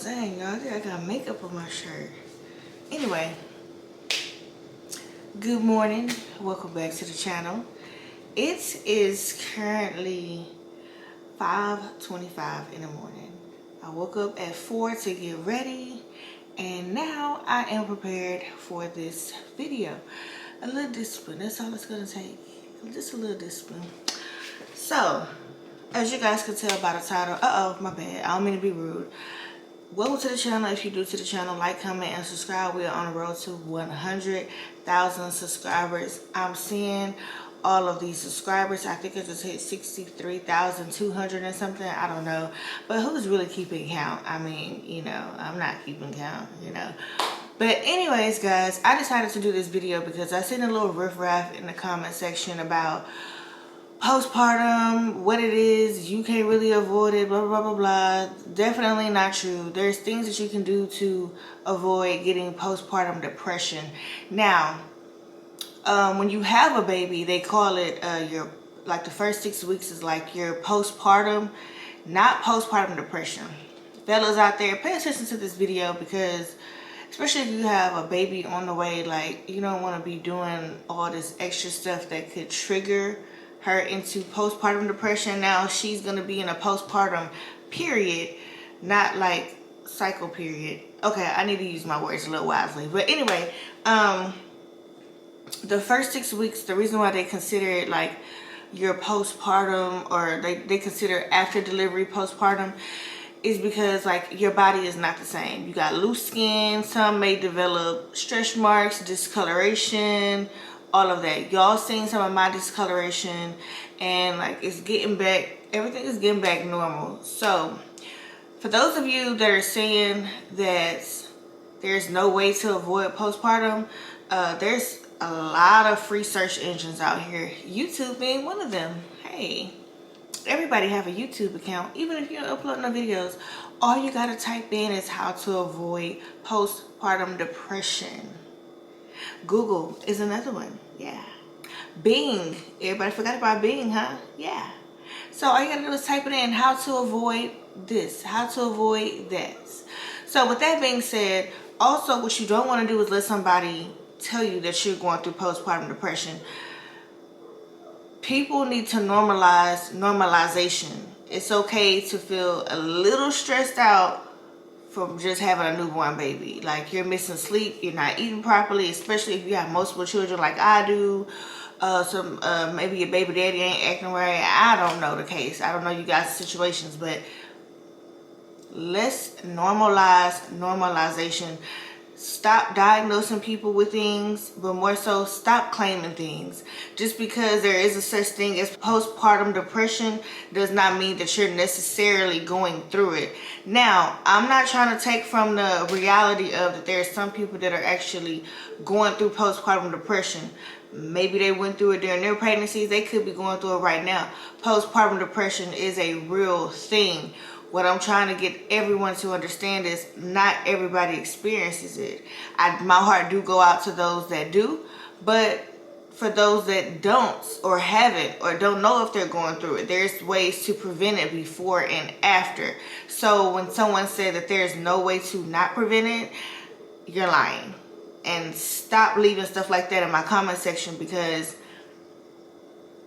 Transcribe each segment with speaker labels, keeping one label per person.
Speaker 1: dang, y'all, I got makeup on my shirt. Anyway, good morning. Welcome back to the channel. It is currently 5:25 in the morning. I woke up at 4 to get ready, and now I am prepared for this video. A little discipline, that's all it's gonna take. Just a little discipline. So, as you guys can tell by the title, my bad, I don't mean to be rude. Welcome to the channel. If you're new to the channel, like, comment, and subscribe. We are on the road to 100,000 subscribers. I'm seeing all of these subscribers. I think it just hit 63,200 and something. I don't know. But who's really keeping count? I mean, you know, I'm not keeping count, you know. But anyways, guys, I decided to do this video because I seen a little riffraff in the comment section about postpartum, what it is, you can't really avoid it, blah, blah, blah, blah. Definitely not true. There's things that you can do to avoid getting postpartum depression. Now, when you have a baby, they call it like the first 6 weeks is like your postpartum, not postpartum depression. Fellas out there, pay attention to this video because especially if you have a baby on the way, like you don't want to be doing all this extra stuff that could trigger her into postpartum depression. Now she's gonna be in a postpartum period, not like cycle period. Okay, I need to use my words a little wisely. But anyway, the first 6 weeks, the reason why they consider it like your postpartum, or they consider after delivery postpartum, is because like your body is not the same. You got loose skin, some may develop stretch marks, discoloration, all of that. Y'all seen some of my discoloration, and like it's getting back, everything is getting back normal. So for those of you that are saying that there's no way to avoid postpartum, there's a lot of free search engines out here, YouTube being one of them. Hey, everybody have a YouTube account. Even if you don't upload no videos, all you gotta type in is how to avoid postpartum depression. Google is another one. Yeah. Bing. Everybody forgot about Bing, huh? Yeah. So all you gotta do is type it in, how to avoid this, how to avoid that. So with that being said, also what you don't want to do is let somebody tell you that you're going through postpartum depression. People need to normalization. It's okay to feel a little stressed out from just having a newborn baby. Like you're missing sleep, you're not eating properly, especially if you have multiple children like I do. Maybe your baby daddy ain't acting right. I don't know the case. I don't know you guys' situations, but let's normalize normalization. Stop diagnosing people with things, but more so stop claiming things. Just because there is a such thing as postpartum depression does not mean that you're necessarily going through it. Now, I'm not trying to take from the reality of that there's some people that are actually going through postpartum depression. Maybe they went through it during their pregnancies. They could be going through it right now. Postpartum depression is a real thing. What I'm trying to get everyone to understand is not everybody experiences it. My heart do go out to those that do, but for those that don't or haven't or don't know if they're going through it, there's ways to prevent it before and after. So when someone said that there's no way to not prevent it, you're lying. And stop leaving stuff like that in my comment section because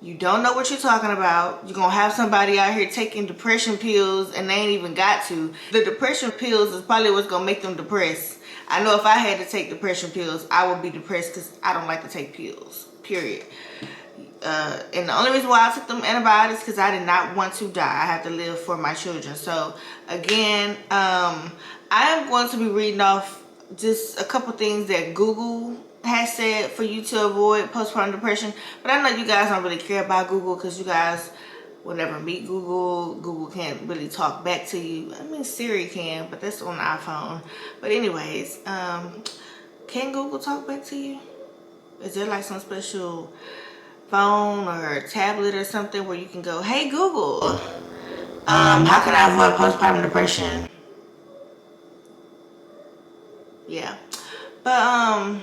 Speaker 1: you don't know what you're talking about. You're going to have somebody out here taking depression pills and they ain't even got to. The depression pills is probably what's going to make them depressed. I know if I had to take depression pills, I would be depressed because I don't like to take pills, period. And the only reason why I took them antibiotics because I did not want to die. I have to live for my children. So again, I am going to be reading off just a couple things that Google has said for you to avoid postpartum depression. But I know you guys don't really care about Google because you guys will never meet Google. Google can't really talk back to you. I mean, Siri can, but that's on the iPhone. But anyways, can Google talk back to you? Is there like some special phone or tablet or something where you can go, hey Google, how can I avoid postpartum depression? Yeah. But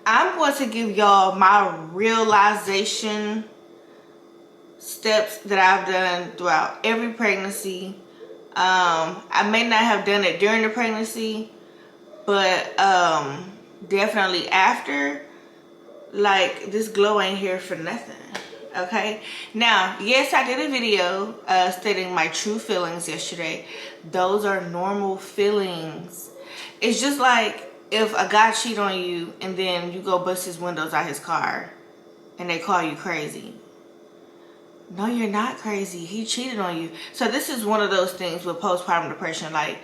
Speaker 1: I'm going to give y'all my realization steps that I've done throughout every pregnancy, I may not have done it during the pregnancy, but definitely after. Like, this glow ain't here for nothing. Okay, now yes, I did a video stating my true feelings yesterday. Those are normal feelings. It's just like if a guy cheat on you and then you go bust his windows out his car and they call you crazy. No, you're not crazy. He cheated on you. So this is one of those things with postpartum depression. Like,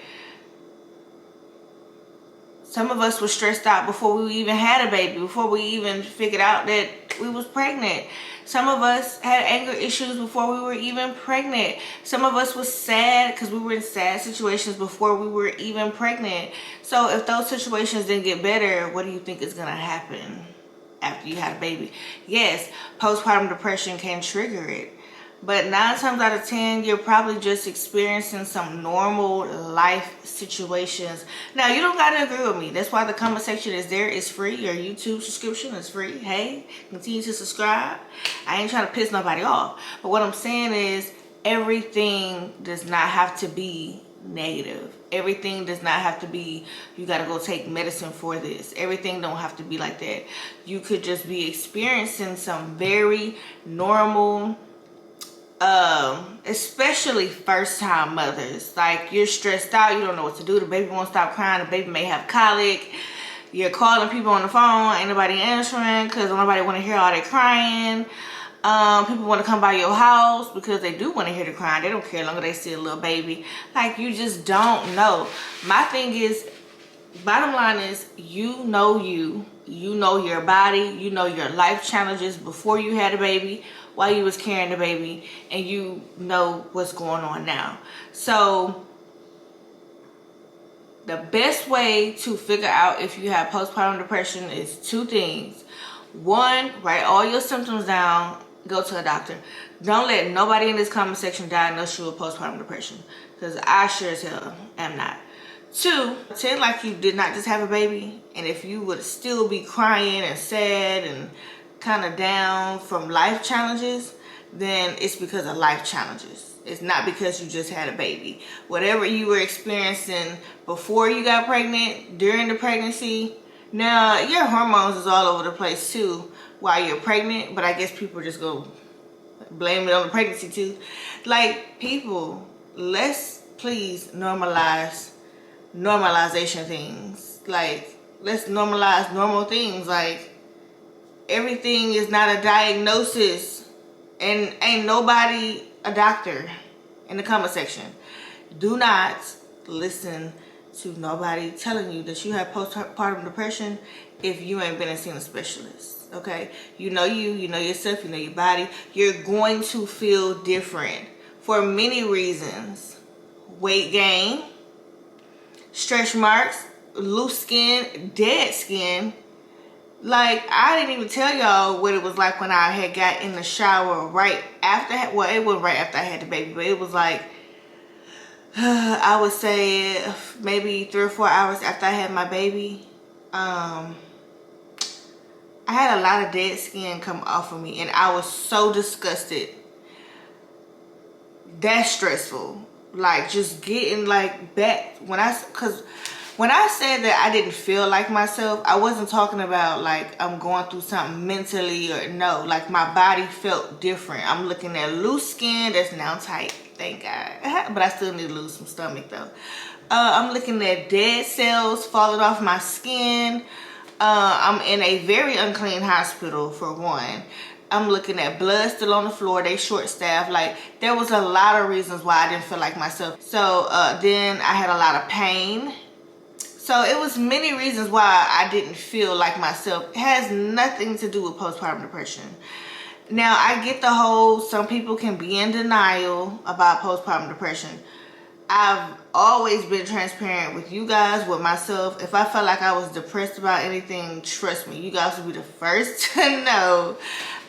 Speaker 1: some of us were stressed out before we even had a baby, before we even figured out that we was pregnant. Some of us had anger issues before we were even pregnant. Some of us was sad because we were in sad situations before we were even pregnant. So if those situations didn't get better, what do you think is going to happen after you had a baby? Yes, postpartum depression can trigger it. But 9 times out of 10, you're probably just experiencing some normal life situations. Now, you don't got to agree with me. That's why the comment section is there. It's free. Your YouTube subscription is free. Hey, continue to subscribe. I ain't trying to piss nobody off. But what I'm saying is everything does not have to be negative. Everything does not have to be, you got to go take medicine for this. Everything don't have to be like that. You could just be experiencing some very normal, especially first time mothers. Like, you're stressed out, you don't know what to do, the baby won't stop crying, the baby may have colic, you're calling people on the phone, ain't nobody answering because nobody want to hear all that crying. People want to come by your house because they do want to hear the crying. They don't care as long as they see a little baby. Like, you just don't know. My thing is, bottom line is, you know your body, you know your life challenges before you had a baby, while you was carrying the baby, and you know what's going on now. So the best way to figure out if you have postpartum depression is 2 things. 1, write all your symptoms down, go to a doctor. Don't let nobody in this comment section diagnose you with postpartum depression, because I sure as hell am not. 2, pretend like you did not just have a baby, and if you would still be crying and sad and kind of down from life challenges, then it's because of life challenges. It's not because you just had a baby. Whatever you were experiencing before you got pregnant, during the pregnancy, now your hormones is all over the place too while you're pregnant, but I guess people just go blame it on the pregnancy too. Like, people, let's please normalization things. Like, let's normalize normal things. Like, everything is not a diagnosis, and ain't nobody a doctor in the comment section. Do not listen to nobody telling you that you have postpartum depression if you ain't been and seen a specialist. Okay, you know yourself, you know your body. You're going to feel different for many reasons. Weight gain, stretch marks, loose skin, dead skin. Like, I didn't even tell y'all what it was like when I had got in the shower right after, well, it wasn't right after I had the baby, but it was like, I would say maybe 3 or 4 hours after I had my baby. I had a lot of dead skin come off of me, and I was so disgusted. That's stressful. Like, just getting like back, because when I said that I didn't feel like myself, I wasn't talking about like I'm going through something mentally, or no, like my body felt different. I'm looking at loose skin that's now tight, thank God. But I still need to lose some stomach though. I'm looking at dead cells falling off my skin. I'm in a very unclean hospital for one. I'm looking at blood still on the floor. They short staffed. Like, there was a lot of reasons why I didn't feel like myself. So then I had a lot of pain. So it was many reasons why I didn't feel like myself. It has nothing to do with postpartum depression. Now, I get the whole, some people can be in denial about postpartum depression. I've always been transparent with you guys, with myself. If I felt like I was depressed about anything, trust me, you guys will be the first to know.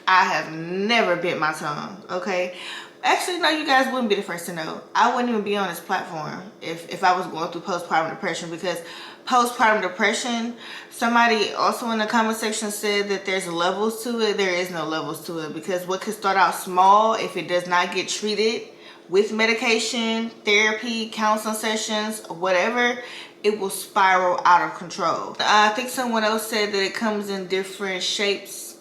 Speaker 1: I have never bit my tongue, okay? Actually, no, you guys wouldn't be the first to know. I wouldn't even be on this platform if I was going through postpartum depression, because postpartum depression, somebody also in the comment section said that there's levels to it. There is no levels to it, because what could start out small, if it does not get treated with medication, therapy, counseling sessions, whatever, it will spiral out of control. I think someone else said that it comes in different shapes,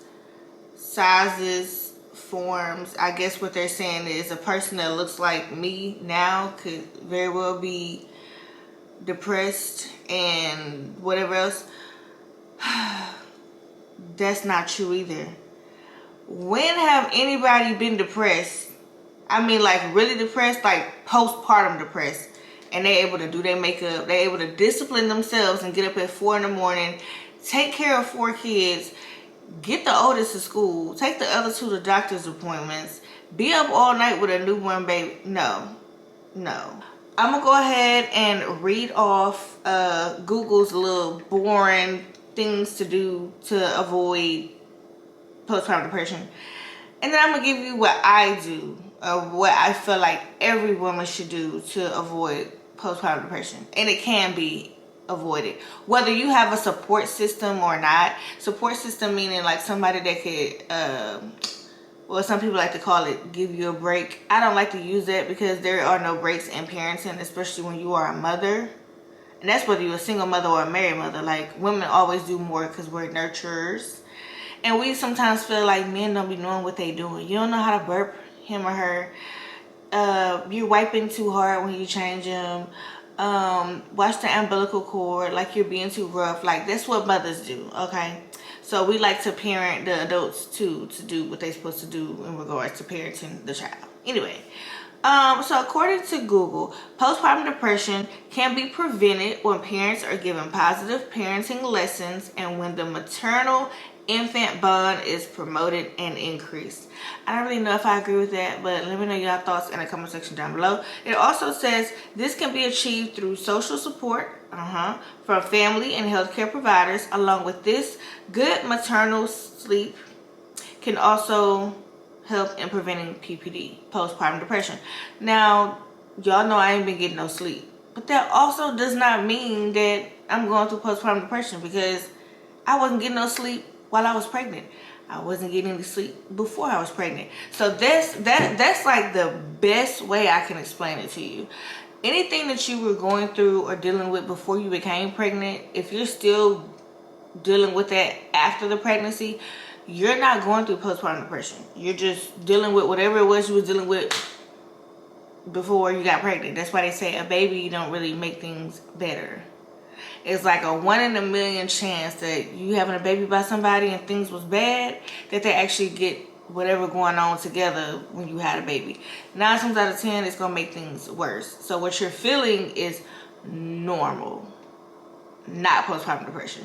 Speaker 1: sizes, forms. I guess what they're saying is a person that looks like me now could very well be depressed and whatever else. That's not true either. When have anybody been depressed? I mean, like really depressed, like postpartum depressed, and they're able to do their makeup, they're able to discipline themselves and get up at 4 in the morning, take care of 4 kids, get the oldest to school, take the other 2 to doctor's appointments, be up all night with a newborn baby. No. I'm gonna go ahead and read off Google's little boring things to do to avoid postpartum depression, and then I'm gonna give you what I do, what I feel like every woman should do to avoid postpartum depression, and it can be avoided whether you have a support system or not. Support system meaning like somebody that could well, some people like to call it give you a break. I don't like to use that because there are no breaks in parenting, especially when you are a mother. And that's whether you're a single mother or a married mother. Like, women always do more because we're nurturers. And we sometimes feel like men don't be knowing what they doing. You don't know how to burp him or her. You're wiping too hard when you change him. Watch the umbilical cord like you're being too rough. Like, that's what mothers do, okay? So we like to parent the adults too, to do what they're supposed to do in regards to parenting the child. Anyway, so according to Google, postpartum depression can be prevented when parents are given positive parenting lessons and when the maternal infant bond is promoted and increased. I don't really know if I agree with that, but let me know your thoughts in the comment section down below. It also says this can be achieved through social support from family and healthcare providers. Along with this, good maternal sleep can also help in preventing PPD, postpartum depression. Now, y'all know I ain't been getting no sleep, but that also does not mean that I'm going through postpartum depression, because I wasn't getting no sleep while I was pregnant. I wasn't getting any sleep before I was pregnant. So that's like the best way I can explain it to you. Anything that you were going through or dealing with before you became pregnant, if you're still dealing with that after the pregnancy, you're not going through postpartum depression. You're just dealing with whatever it was you was dealing with before you got pregnant. That's why they say a baby don't really make things better. It's like a 1 in a million chance that you having a baby by somebody and things was bad, that they actually get whatever going on together when you had a baby. 9 times out of 10, it's gonna make things worse. So what you're feeling is normal, not postpartum depression.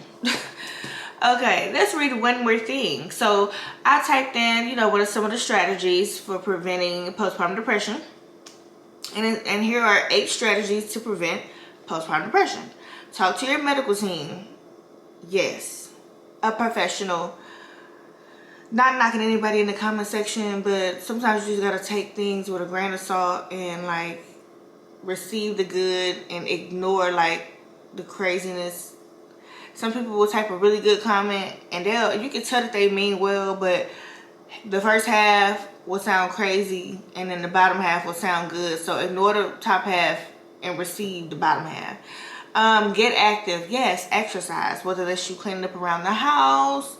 Speaker 1: Okay, let's read one more thing. So I typed in, what are some of the strategies for preventing postpartum depression? And here are 8 strategies to prevent postpartum depression. Talk to your medical team. Yes, a professional. Not knocking anybody in the comment section, but sometimes you just gotta take things with a grain of salt and like receive the good and ignore like the craziness. Some people will type a really good comment and you can tell that they mean well, but the first half will sound crazy and then the bottom half will sound good. So ignore the top half and receive the bottom half. Get active. Yes, exercise, whether that's you cleaning up around the house,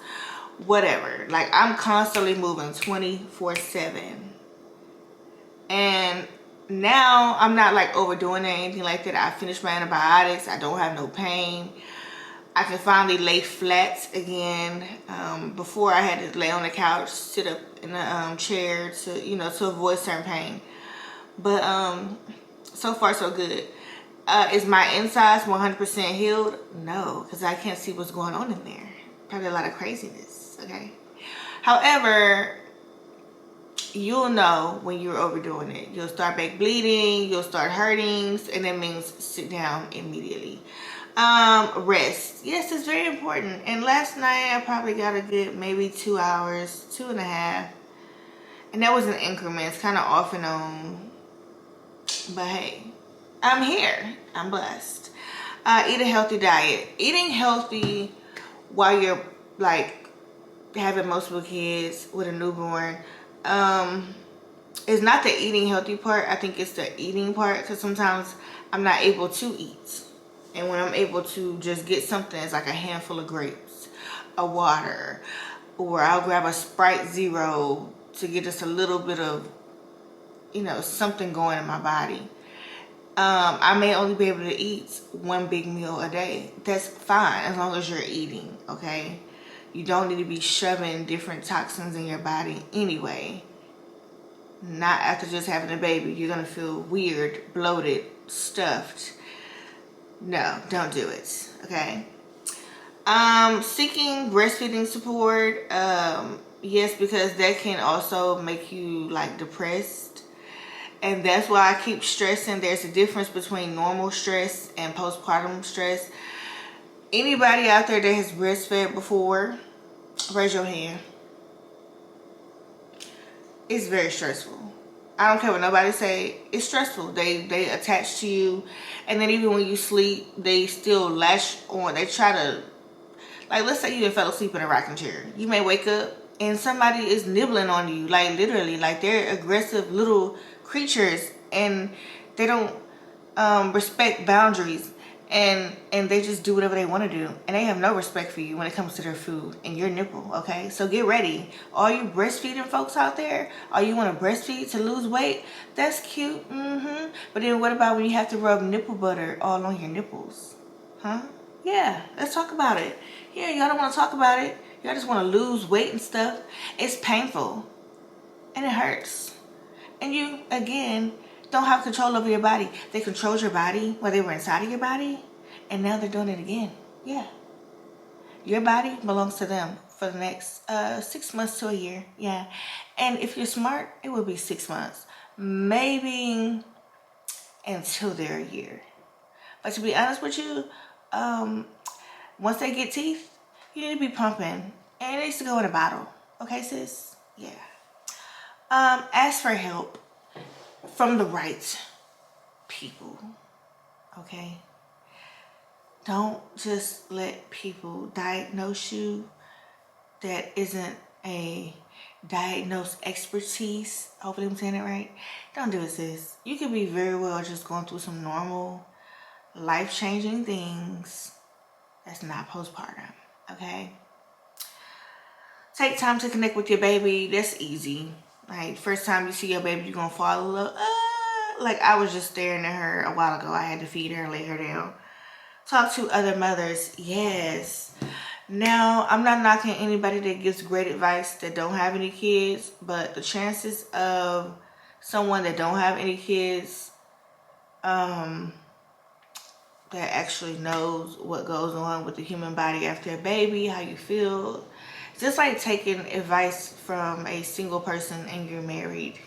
Speaker 1: whatever. Like, I'm constantly moving 24/7. And now I'm not like overdoing it or anything like that. I finished my antibiotics. I don't have no pain. I can finally lay flat again. Before I had to lay on the couch, sit up in the chair to avoid certain pain. But so far so good. Is my insides 100% healed? No, because I can't see what's going on in there. Probably a lot of craziness, okay? However, you'll know when you're overdoing it. You'll start back bleeding, you'll start hurting, and that means sit down immediately. Rest. Yes, it's very important. And last night, I probably got a good maybe 2 hours, 2.5. And that was in increments, kind of off and on. But hey, I'm here. I'm blessed. Eat a healthy diet. Eating healthy while you're like having multiple kids with a newborn It's not the eating healthy part. I think it's the eating part, because sometimes I'm not able to eat. And when I'm able to just get something, it's like a handful of grapes, a water, or I'll grab a Sprite Zero to get just a little bit of, you know, something going in my body. I may only be able to eat one big meal a day. That's fine as long as you're eating, okay? You don't need to be shoving different toxins in your body anyway. Not after just having a baby. You're gonna feel weird, bloated, stuffed. No, don't do it, okay? Seeking breastfeeding support, yes, because that can also make you like depressed. And that's why I keep stressing there's a difference between normal stress and postpartum stress. Anybody out there that has breastfed before, raise your hand. It's very stressful. I don't care what nobody say. It's stressful. They attach to you, and then even when you sleep, they still latch on. They try to, like, let's say you fell asleep in a rocking chair. You may wake up and somebody is nibbling on you, like literally, like they're aggressive little creatures, and they don't respect boundaries, and they just do whatever they want to do, and they have no respect for you when it comes to their food and your nipple. Okay, so get ready. All you breastfeeding folks out there, all you want to breastfeed to lose weight, that's cute, but then what about when you have to rub nipple butter all on your nipples? Yeah, let's talk about it. Yeah, y'all don't want to talk about it. Y'all just want to lose weight and stuff. It's painful and it hurts. And you, again, don't have control over your body. They controlled your body while they were inside of your body, and now they're doing it again. Yeah. Your body belongs to them for the next 6 months to a year. Yeah. And if you're smart, it will be 6 months. Maybe until they're a year. But to be honest with you, once they get teeth, you need to be pumping. And it needs to go in a bottle. Okay, sis? Yeah. Ask for help from the right people. Okay? Don't just let people diagnose you that isn't a diagnosed expertise. Hopefully I'm saying it right. Don't do it, sis. You could be very well just going through some normal, life-changing things. That's not postpartum. Okay? Take time to connect with your baby. That's easy. Like, first time you see your baby, you're gonna fall in love. Like, I was just staring at her a while ago. I had to feed her and lay her down. Talk to other mothers. Yes. Now, I'm not knocking anybody that gives great advice that don't have any kids, but the chances of someone that don't have any kids that actually knows what goes on with the human body after a baby, how you feel, it's just like taking advice from a single person and you're married.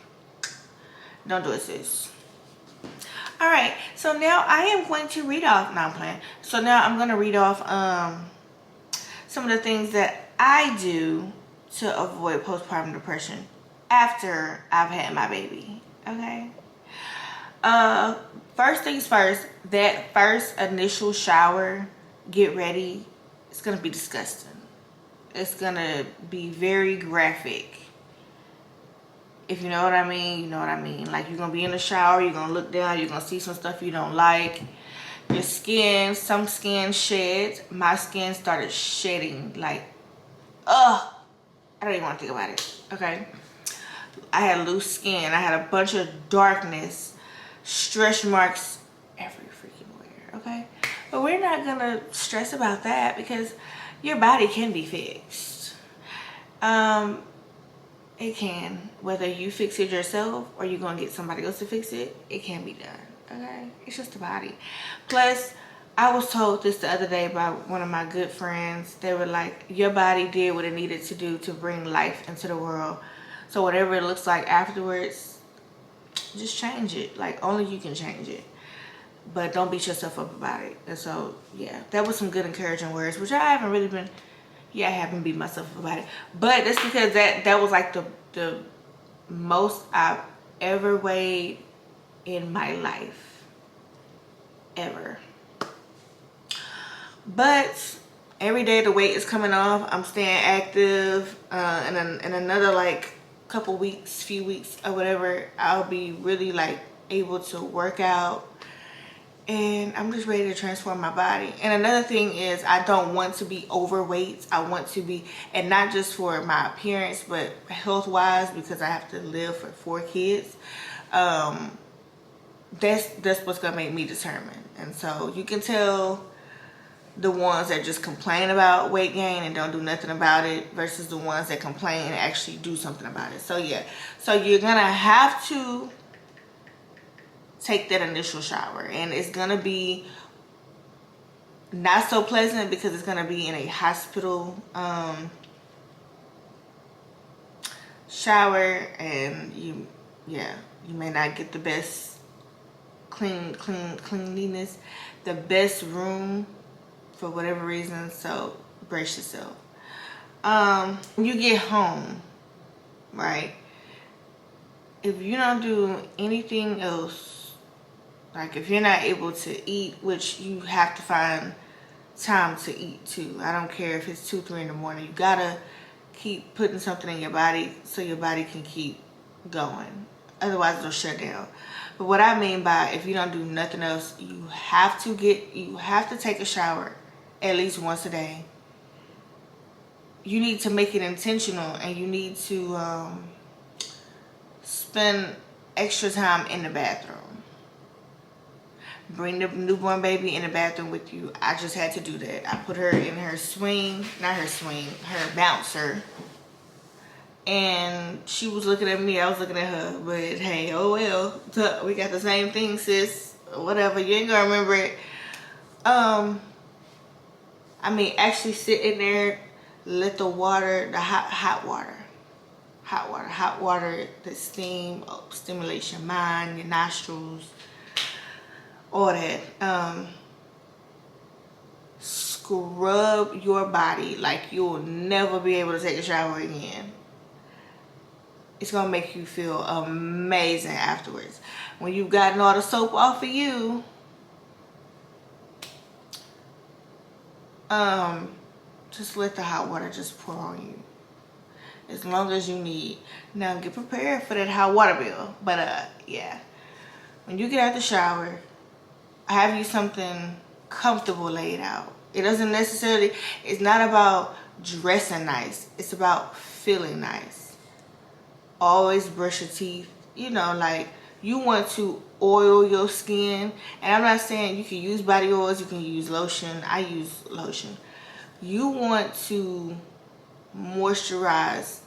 Speaker 1: Don't do it, sis. All right, so now I am going to read off. No, I'm playing. So now I'm going to read off some of the things that I do to avoid postpartum depression after I've had my baby. Okay. First things first. That first initial shower, get ready. It's gonna be disgusting. It's gonna be very graphic. If you know what I mean, you know what I mean. Like, you're gonna be in the shower, you're gonna look down, you're gonna see some stuff you don't like. Your skin, some skin sheds. My skin started shedding, like, I don't even want to think about it. Okay. I had loose skin. I had a bunch of darkness, stretch marks every freaking where. Okay. But we're not gonna stress about that because your body can be fixed. It can. Whether you fix it yourself or you're gonna get somebody else to fix it, it can be done. Okay? It's just a body. Plus, I was told this the other day by one of my good friends. They were like, your body did what it needed to do to bring life into the world. So whatever it looks like afterwards, just change it. Like, only you can change it. But don't beat yourself up about it. And so, yeah, that was some good encouraging words, which I haven't really been, I haven't beat myself up about it. But that's because that was like the most I've ever weighed in my life. Ever. But every day the weight is coming off. I'm staying active. And another like couple weeks, few weeks or whatever, I'll be really like able to work out, and I'm just ready to transform my body. And another thing is, I don't want to be overweight. I want to be, and not just for my appearance, but health wise, because I have to live for 4 kids. That's what's gonna make me determined. And so you can tell the ones that just complain about weight gain and don't do nothing about it versus the ones that complain and actually do something about it. So yeah, so you're gonna have to take that initial shower, and it's gonna be not so pleasant because it's gonna be in a hospital shower, and you may not get the best cleanliness, the best room for whatever reason. So brace yourself. When you get home, right, if you don't do anything else, like if you're not able to eat, which you have to find time to eat too. I don't care if it's 2, 3 in the morning. You gotta keep putting something in your body so your body can keep going. Otherwise it'll shut down. But what I mean by, if you don't do nothing else, you have to take a shower at least once a day. You need to make it intentional, and you need to spend extra time in the bathroom. Bring the newborn baby in the bathroom with you. I just had to do that. I put her in her her bouncer. And she was looking at me, I was looking at her. But hey, oh well, we got the same thing, sis. Whatever, you ain't gonna remember it. I mean, actually sit in there, let the water, the hot water, the steam, stimulation, mind, your nostrils, all that. Scrub your body like you'll never be able to take a shower again. It's gonna make you feel amazing afterwards. When you've gotten all the soap off of you, just let the hot water just pour on you as long as you need. Now get prepared for that hot water bill. But yeah, when you get out the shower, have you something comfortable laid out. It doesn't necessarily, it's not about dressing nice, it's about feeling nice. Always brush your teeth. You know, like, you want to oil your skin. And I'm not saying you can use body oils, you can use lotion. I use lotion. You want to moisturize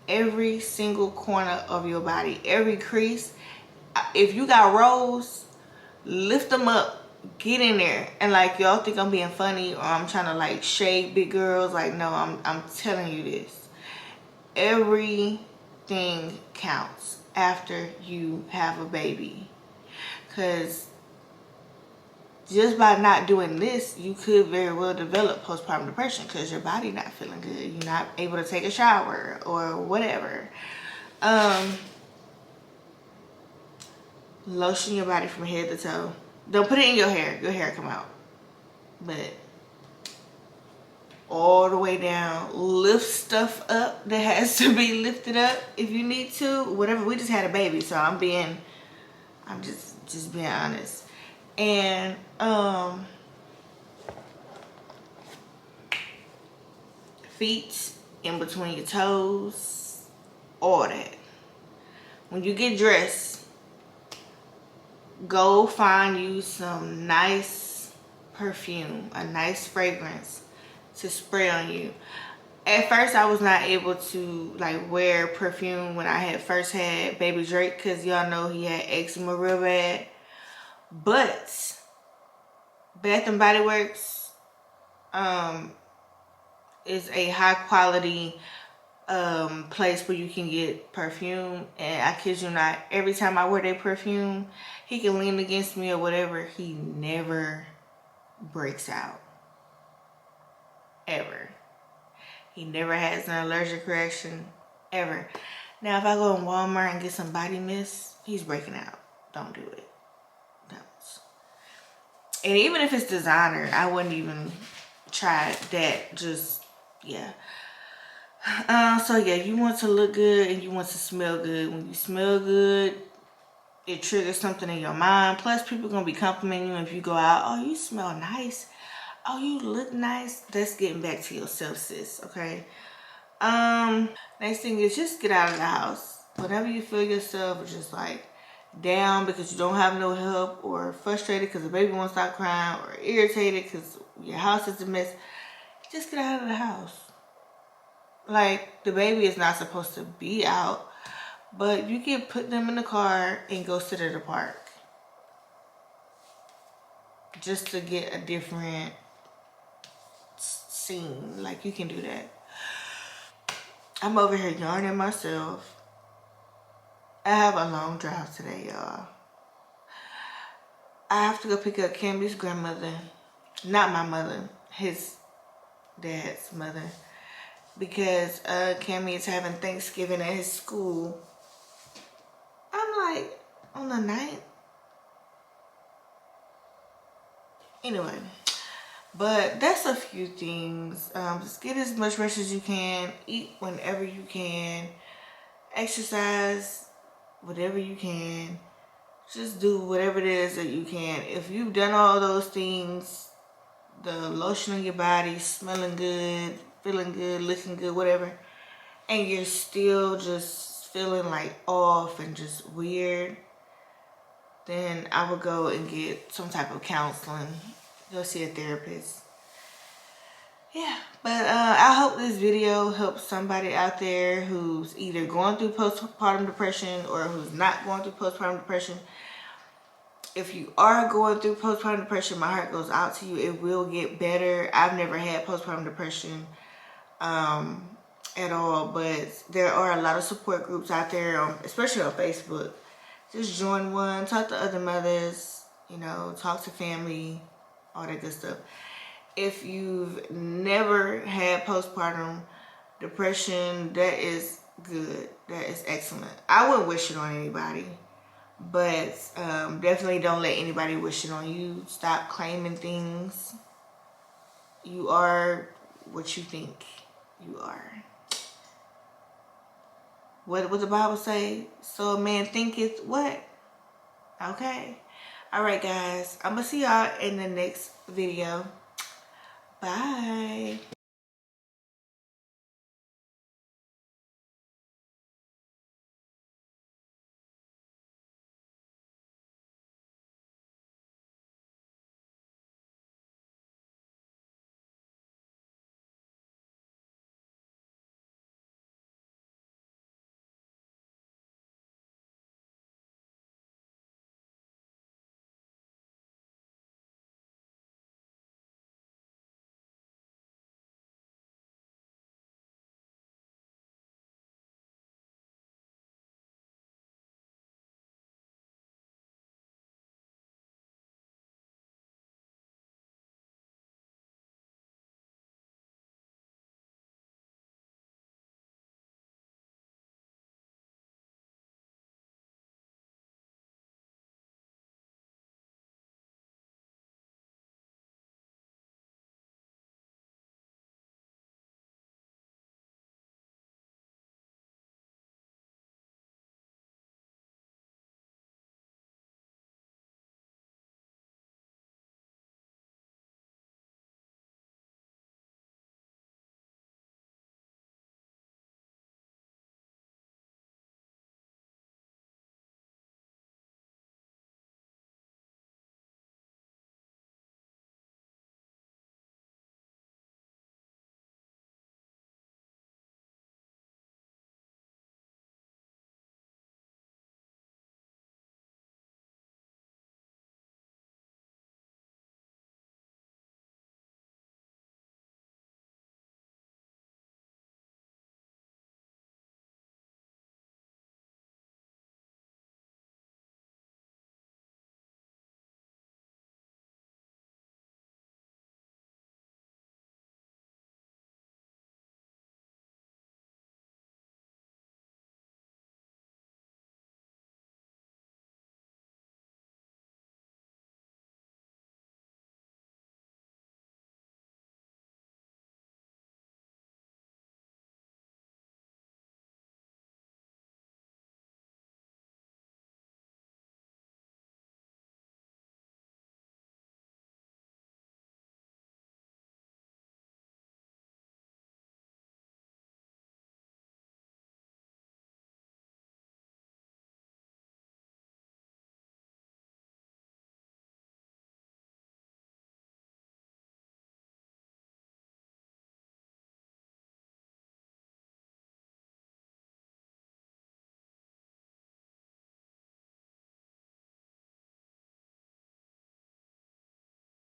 Speaker 1: every single corner of your body, every crease. If you got rolls, lift them up, get in there. And like, y'all think I'm being funny or I'm trying to like shade big girls. Like, no, I'm telling you this. Everything counts after you have a baby, because just by not doing this, you could very well develop postpartum depression because your body not feeling good, you're not able to take a shower or whatever. Lotion your body from head to toe. Don't put it in your hair come out, but all the way down. Lift stuff up that has to be lifted up if you need to. Whatever. We just had a baby, so I'm just being honest. And feet in between your toes, all that. When you get dressed, go find you some nice perfume, a nice fragrance to spray on you. At first I was not able to like wear perfume when I had first had baby Drake, because y'all know he had eczema real bad. But Bath and Body Works is a high quality place where you can get perfume, and I kid you not, every time I wear that perfume, he can lean against me or whatever, he never breaks out. Ever. He never has an allergic reaction, ever. Now if I go in Walmart and get some body mist, he's breaking out. Don't do it. Don't. And even if it's designer, I wouldn't even try that. Just, yeah. So yeah, you want to look good and you want to smell good. When you smell good, it triggers something in your mind. Plus, people gonna be complimenting you if you go out. Oh, you smell nice. Oh, you look nice. That's getting back to yourself, sis. Okay. Next thing is just get out of the house. Whenever you feel yourself just like down because you don't have no help, or frustrated because the baby won't stop crying, or irritated because your house is a mess, just get out of the house. Like, the baby is not supposed to be out, but you can put them in the car and go sit at the park just to get a different scene. Like, you can do that. I'm over here yarning myself. I have a long drive today, y'all. I have to go pick up Cammy's grandmother. Not my mother, his dad's mother. Because Cammy is having Thanksgiving at his school. I'm like, on the 9th? Anyway. But that's a few things. Just get as much rest as you can. Eat whenever you can. Exercise whatever you can. Just do whatever it is that you can. If you've done all those things, the lotion on your body, smelling good, feeling good, looking good, whatever, and you're still just feeling like off and just weird, then I would go and get some type of counseling. Go see a therapist. Yeah, but I hope this video helps somebody out there who's either going through postpartum depression or who's not going through postpartum depression. If you are going through postpartum depression, my heart goes out to you. It will get better. I've never had postpartum depression at all, but there are a lot of support groups out there, especially on Facebook. Just join one, talk to other mothers, you know, talk to family, all that good stuff. If you've never had postpartum depression, that is good. That is excellent. I wouldn't wish it on anybody, but definitely don't let anybody wish it on you. Stop claiming things. You are what you think you are. What the Bible say? So a man thinketh what? Okay. Alright, guys. I'm going to see y'all in the next video. Bye.